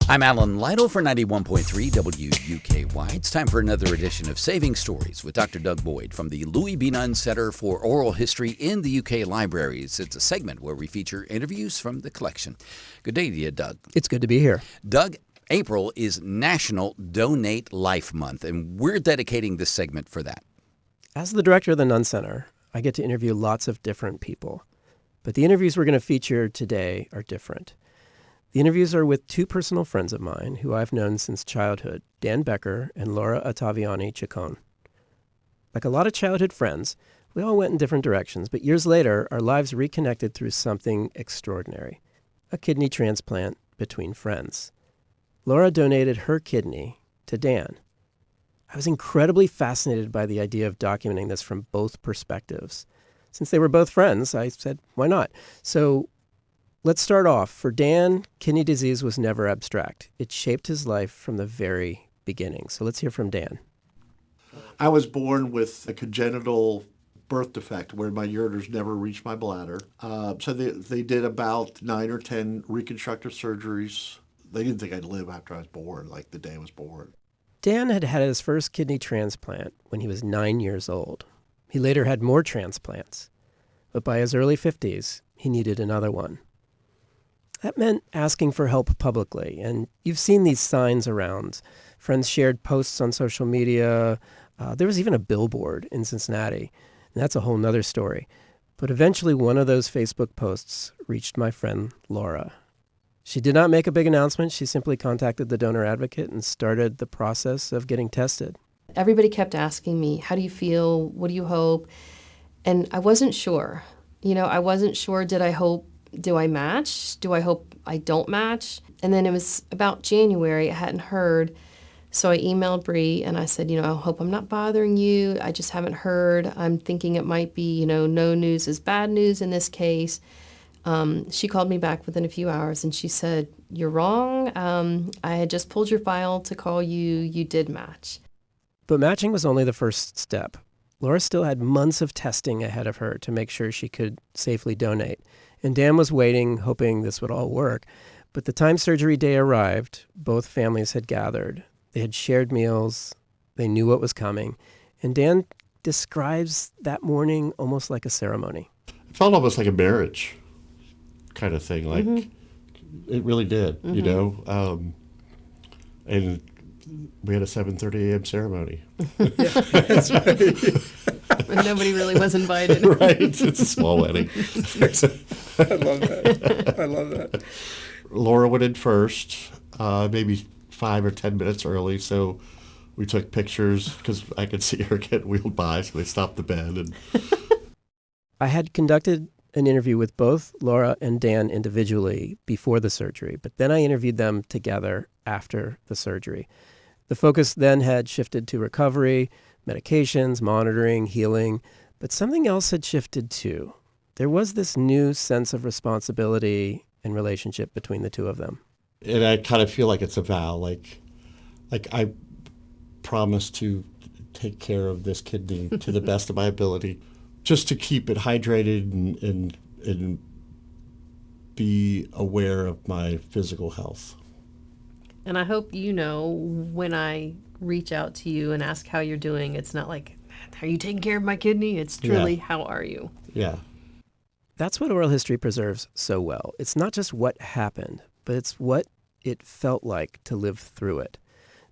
I'm Alan Lytle for 91.3 WUKY. It's time for another edition of Saving Stories with Dr. Doug Boyd from the Louis B. Nunn Center for Oral History in the UK Libraries. It's a segment where we feature interviews from the collection. Good day to you, Doug. It's good to be here. Doug, April is National Donate Life Month, and we're dedicating this segment for that. As the director of the Nunn Center, I get to interview lots of different people. But the interviews we're going to feature today are different. The interviews are with two personal friends of mine who I've known since childhood, Dan Becker and Laura Ottaviani Ciccone. Like a lot of childhood friends, we all went in different directions, but years later, our lives reconnected through something extraordinary, a kidney transplant between friends. Laura donated her kidney to Dan. I was incredibly fascinated by the idea of documenting this from both perspectives. Since they were both friends, I said, why not? So let's start off. For Dan, kidney disease was never abstract. It shaped his life from the very beginning. So let's hear from Dan. I was born with a congenital birth defect where my ureters never reached my bladder. So they did about 9 or 10 reconstructive surgeries. They didn't think I'd live after I was born, like the day I was born. Dan had had his first kidney transplant when he was 9 years old. He later had more transplants. But by his early 50s, he needed another one. That meant asking for help publicly, and you've seen these signs around. Friends shared posts on social media. There was even a billboard in Cincinnati, and that's a whole nother story. But eventually one of those Facebook posts reached my friend Laura. She did not make a big announcement. She simply contacted the donor advocate and started the process of getting tested. Everybody kept asking me, how do you feel? What do you hope? And I wasn't sure. I wasn't sure, do I match? Do I hope I don't match? And then it was about January. I hadn't heard. So I emailed Bree and I said, I hope I'm not bothering you. I just haven't heard. I'm thinking it might be, no news is bad news in this case. She called me back within a few hours and she said, you're wrong. I had just pulled your file to call you. You did match. But matching was only the first step. Laura still had months of testing ahead of her to make sure she could safely donate. And Dan was waiting, hoping this would all work. But the time surgery day arrived, both families had gathered. They had shared meals. They knew what was coming. And Dan describes that morning almost like a ceremony. It felt almost like a marriage kind of thing. Like, It really did, and we had a 7:30 a.m. ceremony. That's right. And nobody really was invited. Right. It's a small wedding. I love that. Laura went in first, maybe 5 or 10 minutes early. So we took pictures because I could see her get wheeled by. So they stopped the bed. And I had conducted an interview with both Laura and Dan individually before the surgery, but then I interviewed them together after the surgery. The focus then had shifted to recovery, medications, monitoring, healing, but something else had shifted too. There was this new sense of responsibility and relationship between the two of them. And I kind of feel like it's a vow, like I promise to take care of this kidney to the best of my ability, just to keep it hydrated and be aware of my physical health. And I hope when I reach out to you and ask how you're doing, it's not like, are you taking care of my kidney? It's truly, how are you? Yeah. That's what oral history preserves so well. It's not just what happened, but it's what it felt like to live through it.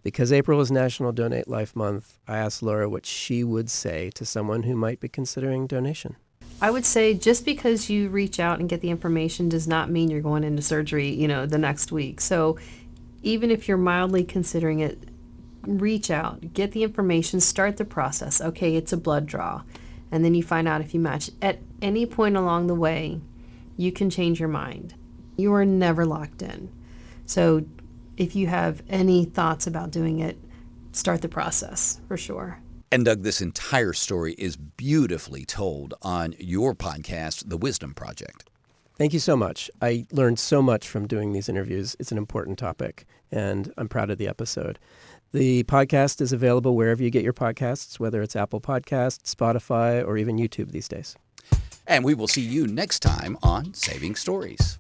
Because April is National Donate Life Month, I asked Laura what she would say to someone who might be considering donation. I would say just because you reach out and get the information does not mean you're going into surgery, the next week. So even if you're mildly considering it, reach out, get the information, start the process. Okay, it's a blood draw. And then you find out if you match. At any point along the way, you can change your mind. You are never locked in. So if you have any thoughts about doing it, start the process for sure. And Doug, this entire story is beautifully told on your podcast, The Wisdom Project. Thank you so much. I learned so much from doing these interviews. It's an important topic, and I'm proud of the episode. The podcast is available wherever you get your podcasts, whether it's Apple Podcasts, Spotify, or even YouTube these days. And we will see you next time on Saving Stories.